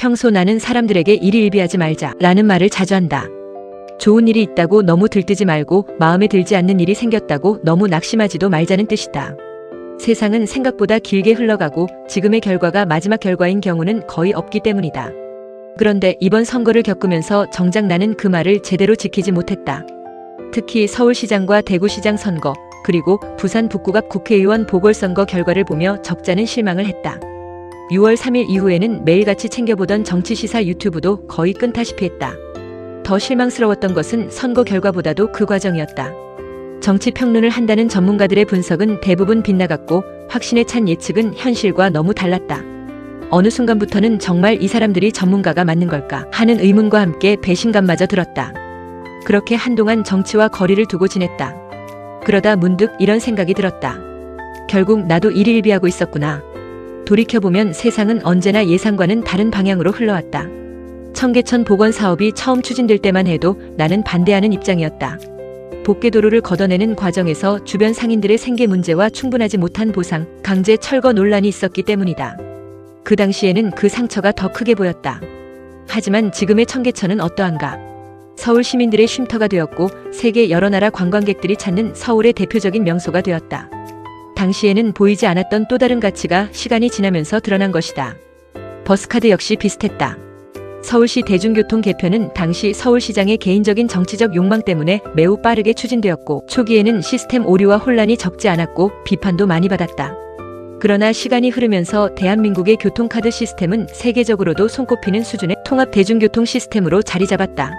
평소 나는 사람들에게 일희일비하지 말자 라는 말을 자주 한다. 좋은 일이 있다고 너무 들뜨지 말고 마음에 들지 않는 일이 생겼다고 너무 낙심하지도 말자는 뜻이다. 세상은 생각보다 길게 흘러가고 지금의 결과가 마지막 결과인 경우는 거의 없기 때문이다. 그런데 이번 선거를 겪으면서 정작 나는 그 말을 제대로 지키지 못했다. 특히 서울시장과 대구시장 선거, 그리고 부산 북구갑 국회의원 보궐선거 결과를 보며 적잖은 실망을 했다. 6월 3일 이후에는 매일같이 챙겨보던 정치시사 유튜브도 거의 끊다시피 했다. 더 실망스러웠던 것은 선거 결과보다도 그 과정이었다. 정치 평론을 한다는 전문가들의 분석은 대부분 빗나갔고 확신에 찬 예측은 현실과 너무 달랐다. 어느 순간부터는 정말 이 사람들이 전문가가 맞는 걸까 하는 의문과 함께 배신감마저 들었다. 그렇게 한동안 정치와 거리를 두고 지냈다. 그러다 문득 이런 생각이 들었다. 결국 나도 일희일비하고 있었구나. 돌이켜보면 세상은 언제나 예상과는 다른 방향으로 흘러왔다. 청계천 복원 사업이 처음 추진될 때만 해도 나는 반대하는 입장이었다. 복개도로를 걷어내는 과정에서 주변 상인들의 생계 문제와 충분하지 못한 보상, 강제 철거 논란이 있었기 때문이다. 그 당시에는 그 상처가 더 크게 보였다. 하지만 지금의 청계천은 어떠한가? 서울 시민들의 쉼터가 되었고 세계 여러 나라 관광객들이 찾는 서울의 대표적인 명소가 되었다. 당시에는 보이지 않았던 또 다른 가치가 시간이 지나면서 드러난 것이다. 버스카드 역시 비슷했다. 서울시 대중교통 개편은 당시 서울시장의 개인적인 정치적 욕망 때문에 매우 빠르게 추진되었고 초기에는 시스템 오류와 혼란이 적지 않았고 비판도 많이 받았다. 그러나 시간이 흐르면서 대한민국의 교통카드 시스템은 세계적으로도 손꼽히는 수준의 통합 대중교통 시스템으로 자리 잡았다.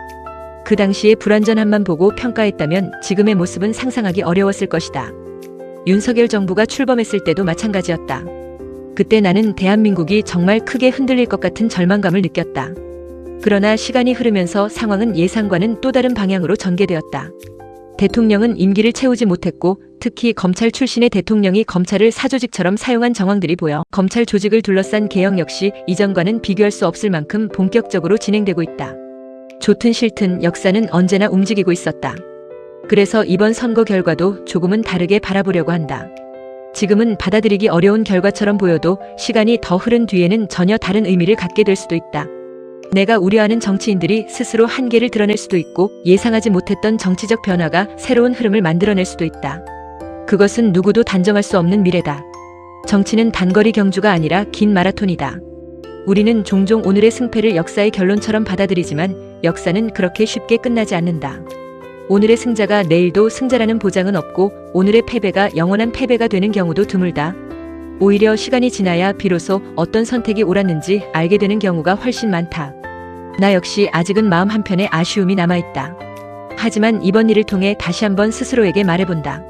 그 당시의 불완전함만 보고 평가했다면 지금의 모습은 상상하기 어려웠을 것이다. 윤석열 정부가 출범했을 때도 마찬가지였다. 그때 나는 대한민국이 정말 크게 흔들릴 것 같은 절망감을 느꼈다. 그러나 시간이 흐르면서 상황은 예상과는 또 다른 방향으로 전개되었다. 대통령은 임기를 채우지 못했고 특히 검찰 출신의 대통령이 검찰을 사조직처럼 사용한 정황들이 보여 검찰 조직을 둘러싼 개혁 역시 이전과는 비교할 수 없을 만큼 본격적으로 진행되고 있다. 좋든 싫든 역사는 언제나 움직이고 있었다. 그래서 이번 선거 결과도 조금은 다르게 바라보려고 한다. 지금은 받아들이기 어려운 결과처럼 보여도 시간이 더 흐른 뒤에는 전혀 다른 의미를 갖게 될 수도 있다. 내가 우려하는 정치인들이 스스로 한계를 드러낼 수도 있고 예상하지 못했던 정치적 변화가 새로운 흐름을 만들어낼 수도 있다. 그것은 누구도 단정할 수 없는 미래다. 정치는 단거리 경주가 아니라 긴 마라톤이다. 우리는 종종 오늘의 승패를 역사의 결론처럼 받아들이지만 역사는 그렇게 쉽게 끝나지 않는다. 오늘의 승자가 내일도 승자라는 보장은 없고 오늘의 패배가 영원한 패배가 되는 경우도 드물다. 오히려 시간이 지나야 비로소 어떤 선택이 옳았는지 알게 되는 경우가 훨씬 많다. 나 역시 아직은 마음 한편에 아쉬움이 남아있다. 하지만 이번 일을 통해 다시 한번 스스로에게 말해본다.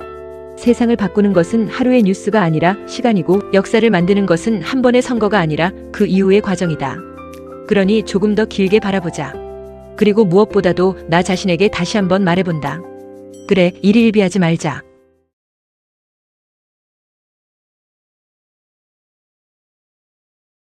세상을 바꾸는 것은 하루의 뉴스가 아니라 시간이고 역사를 만드는 것은 한 번의 선거가 아니라 그 이후의 과정이다. 그러니 조금 더 길게 바라보자. 그리고 무엇보다도 나 자신에게 다시 한번 말해본다. 그래, 일희일비하지 말자.